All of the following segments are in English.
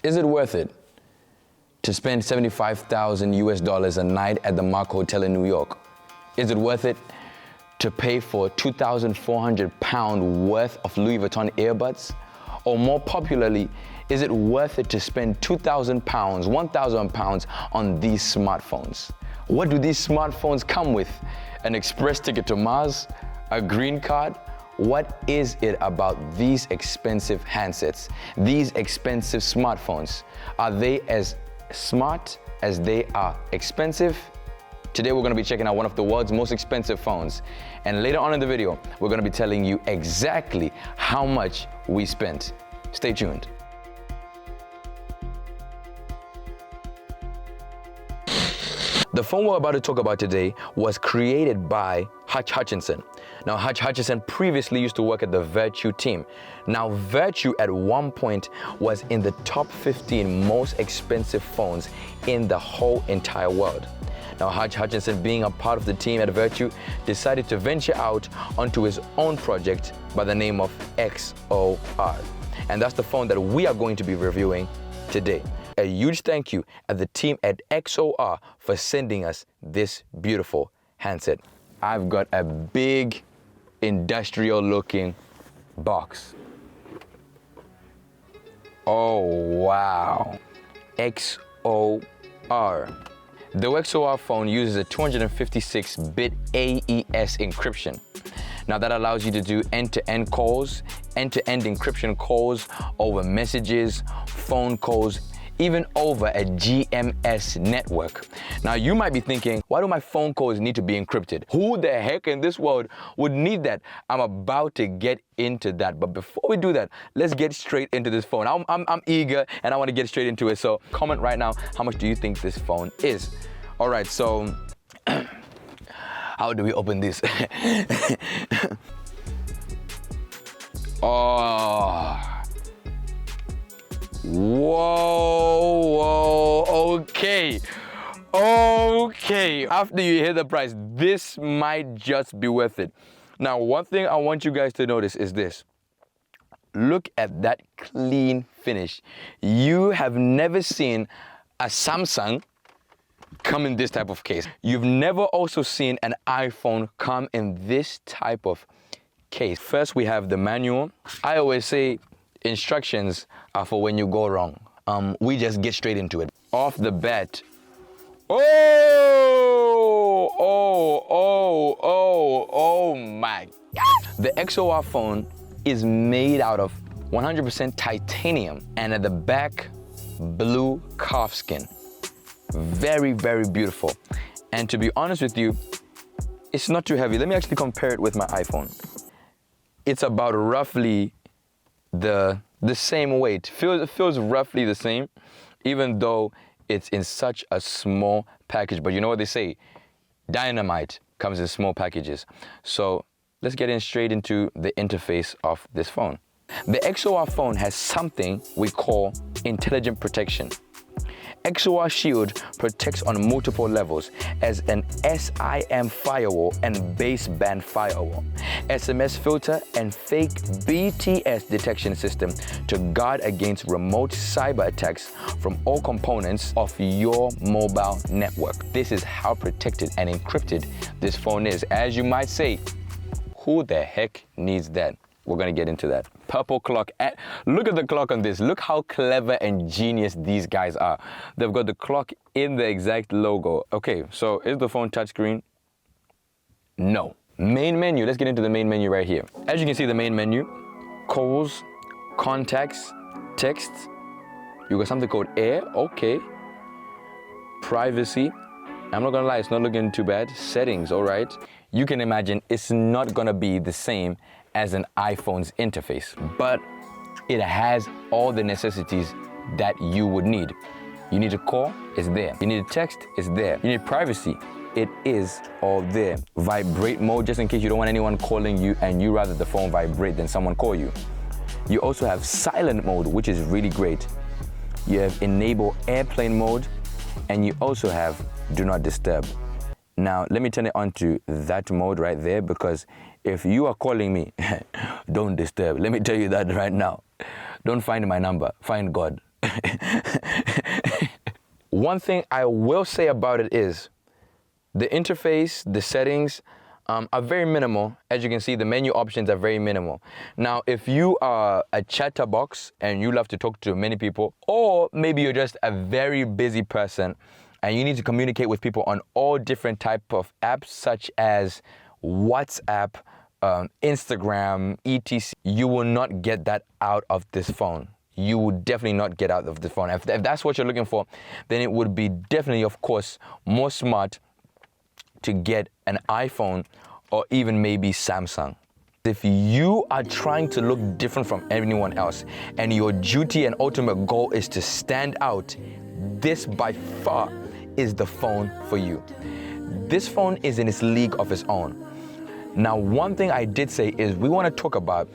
Is it worth it to spend $75,000 a night at the Mark Hotel in New York? Is it worth it to pay for 2,400 pound worth of Louis Vuitton earbuds? Or more popularly, is it worth it to spend 2,000 pounds, 1,000 pounds on these smartphones? What do these smartphones come with? An express ticket to Mars? A green card? What is it about these expensive handsets, these expensive smartphones? Are they as smart as they are expensive? Today we're going to be checking out one of the world's most expensive phones. And later on in the video, we're going to be telling you exactly how much we spent. Stay tuned. The phone we're about to talk about today was created by Hutch Hutchinson. Now, Hutch Hutchinson previously used to work at the Vertu team. Now, Vertu at one point was in the top 15 most expensive phones in the whole entire world. Now, Hutch Hutchinson, being a part of the team at Vertu, decided to venture out onto his own project by the name of XOR. And that's the phone that we are going to be reviewing today. A huge thank you at the team at XOR for sending us this beautiful handset. I've got a big industrial looking box. Oh wow, XOR. The XOR phone uses a 256-bit AES encryption. Now that allows you to do end-to-end calls, end-to-end encryption calls over messages, phone calls, even over a GMS network. Now you might be thinking, why do my phone calls need to be encrypted? Who the heck in this world would need that? I'm about to get into that, but before we do that, let's get straight into this phone. I'm eager and I want to get straight into it, so comment right now, how much do you think this phone is? All right, so how do we open this? Oh. Whoa, okay. After you hear the price, this might just be worth it. Now, one thing I want you guys to notice is this. Look at that clean finish. You have never seen a Samsung come in this type of case. You've never also seen an iPhone come in this type of case. First, we have the manual. I always say instructions are for when you go wrong. We just get straight into it. Off the bat, oh my God. The XOR phone is made out of 100% titanium, and at the back, blue calfskin. Very, very beautiful. And to be honest with you, it's not too heavy. Let me actually compare it with my iPhone. It's about roughly the same weight. It feels roughly the same, even though it's in such a small package. But you know what they say? Dynamite comes in small packages. So let's get in straight into the interface of this phone. The XOR phone has something we call intelligent protection. XOR Shield protects on multiple levels as an SIM firewall and baseband firewall, SMS filter, and fake BTS detection system to guard against remote cyber attacks from all components of your mobile network. This is how protected and encrypted this phone is. As you might say, who the heck needs that? We're gonna get into that. Purple clock. Look at the clock on this. Look how clever and genius these guys are. They've got the clock in the exact logo. Okay, so is the phone touchscreen? No. Main menu. Let's get into the main menu right here. As you can see, the main menu, calls, contacts, texts. You got something called air. Okay. Privacy. I'm not gonna lie, it's not looking too bad. Settings, all right. You can imagine it's not gonna be the same as an iPhone's interface, but it has all the necessities that you would need. You need a call, it's there. You need a text, it's there. You need privacy, it is all there. Vibrate mode, just in case you don't want anyone calling you and you rather the phone vibrate than someone call you. You also have silent mode, which is really great. You have enable airplane mode, and you also have do not disturb. Now, let me turn it on to that mode right there, because if you are calling me, don't disturb. Let me tell you that right now. Don't find my number, find God. One thing I will say about it is the interface, the settings are very minimal. As you can see, the menu options are very minimal. Now, if you are a chatterbox and you love to talk to many people, or maybe you're just a very busy person and you need to communicate with people on all different type of apps such as WhatsApp, Instagram, etc., you will not get that out of this phone. You will definitely not get out of this phone. If that's what you're looking for, then it would be definitely, of course, more smart to get an iPhone or even maybe Samsung. If you are trying to look different from anyone else and your duty and ultimate goal is to stand out, this by far is the phone for you. This phone is in its league of its own. Now, one thing I did say is we want to talk about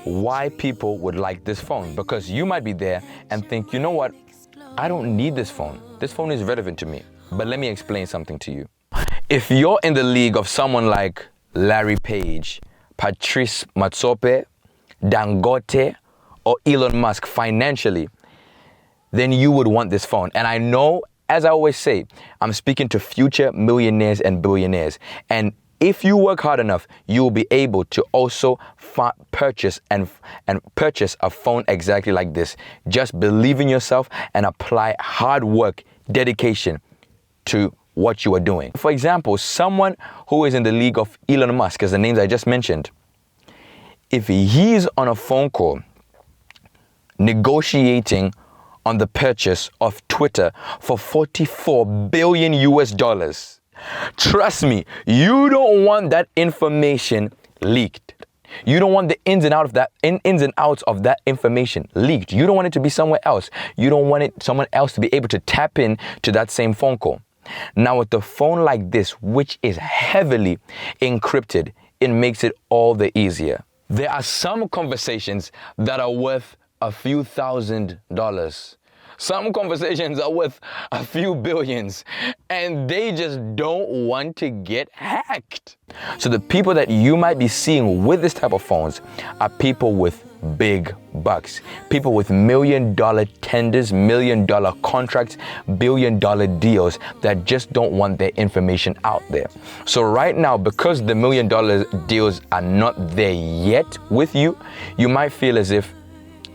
why people would like this phone, because you might be there and think, you know what, I don't need this phone. This phone is relevant to me. But let me explain something to you. If you're in the league of someone like Larry Page, Patrice Matsope, Dangote, or Elon Musk financially, then you would want this phone. And I know, as I always say, I'm speaking to future millionaires and billionaires. And if you work hard enough, you will be able to also purchase a phone exactly like this. Just believe in yourself and apply hard work, dedication to what you are doing. For example, someone who is in the league of Elon Musk, as the names I just mentioned, if he's on a phone call negotiating on the purchase of Twitter for $44 billion US, trust me, you don't want that information leaked. You don't want the ins and outs of that information leaked. You don't want it to be somewhere else. You don't want someone else to be able to tap in to that same phone call. Now, with the phone like this, which is heavily encrypted, it makes it all the easier. There are some conversations that are worth a few $1,000s. Some conversations are worth a few billions, and they just don't want to get hacked. So the people that you might be seeing with this type of phones are people with big bucks, people with $1 million tenders, $1 million contracts, $1 billion deals that just don't want their information out there. So right now, because the $1 million deals are not there yet with you, you might feel as if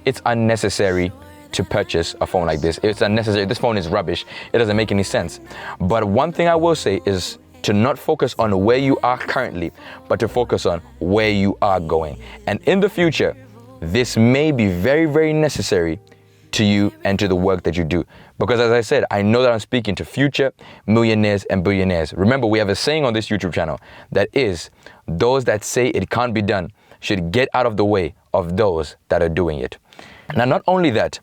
it's unnecessary to purchase a phone like this. It's unnecessary. This phone is rubbish. It doesn't make any sense. But one thing I will say is to not focus on where you are currently, but to focus on where you are going. And in the future, this may be very, very necessary to you and to the work that you do. Because as I said, I know that I'm speaking to future millionaires and billionaires. Remember, we have a saying on this YouTube channel that is, those that say it can't be done should get out of the way of those that are doing it. Now, not only that,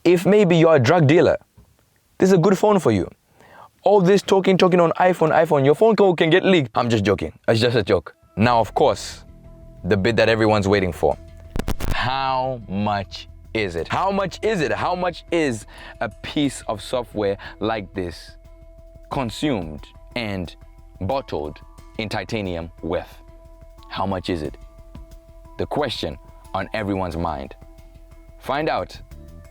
if maybe you're a drug dealer, this is a good phone for you. All this talking on iPhone, your phone call can get leaked. I'm just joking. It's just a joke. Now, of course, the bit that everyone's waiting for. How much is it? How much is it? How much is a piece of software like this consumed and bottled in titanium with? How much is it? The question on everyone's mind. Find out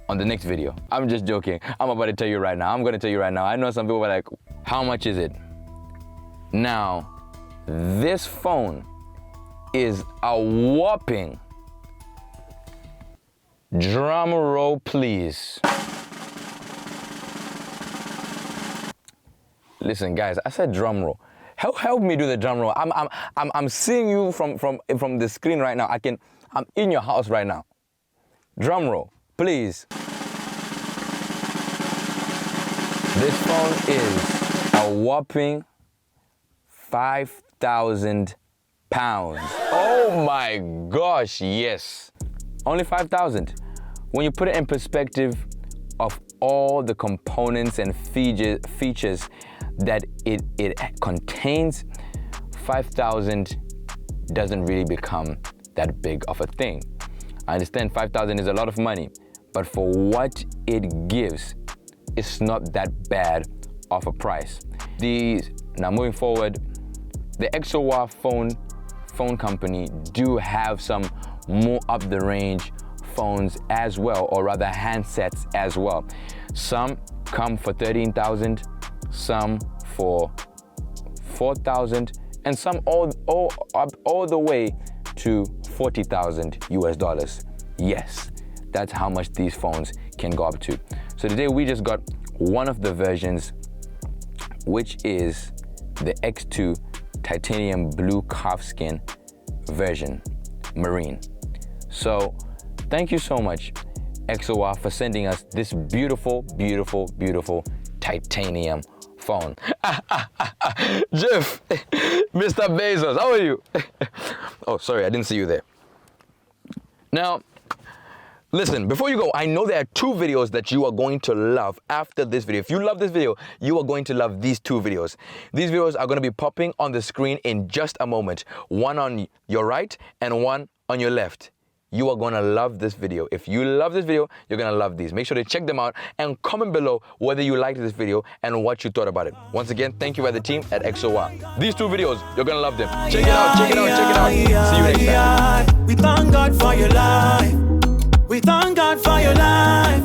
on the next video. I'm just joking. I'm about to tell you right now. I'm going to tell you right now. I know some people are like, how much is it? Now, this phone is a whopping, drum roll please. Listen, guys, I said drum roll. Help me do the drum roll. I'm seeing you from the screen right now. I'm in your house right now. Drum roll, please. This phone is a whopping 5,000 pounds. Oh my gosh, yes. Only 5,000. When you put it in perspective of all the components and features that it contains, 5,000 doesn't really become that big of a thing. I understand 5,000 is a lot of money, but for what it gives, it's not that bad of a price. Now moving forward, the XOR phone company do have some more up the range phones as well, or rather handsets as well. Some come for 13,000, some for 4,000, and some all the way to 40,000 US dollars. Yes, that's how much these phones can go up to. So today we just got one of the versions, which is the X2 titanium blue calfskin version, marine. So thank you so much, XOR, for sending us this beautiful, beautiful, beautiful titanium phone. Jeff, Mr. Bezos, how are you? Oh, sorry, I didn't see you there. Now, listen, before you go, I know there are two videos that you are going to love after this video. If you love this video, you are going to love these two videos. These videos are going to be popping on the screen in just a moment. One on your right and one on your left. You are going to love this video. If you love this video, you're going to love these. Make sure to check them out and comment below whether you liked this video and what you thought about it. Once again, thank you by the team at XOR. These two videos, you're going to love them. Check it out, check it out, check it out. See you next time. We thank God for your life. We thank